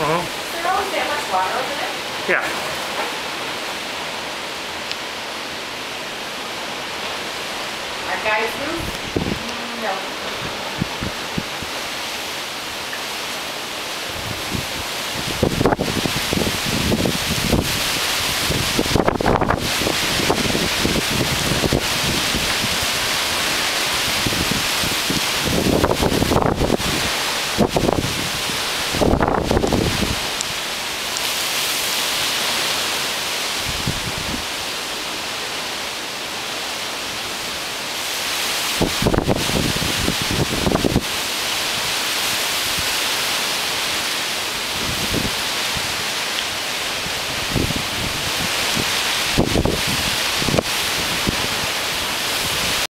There always that much water over there? Yeah. Our guy's roof? No.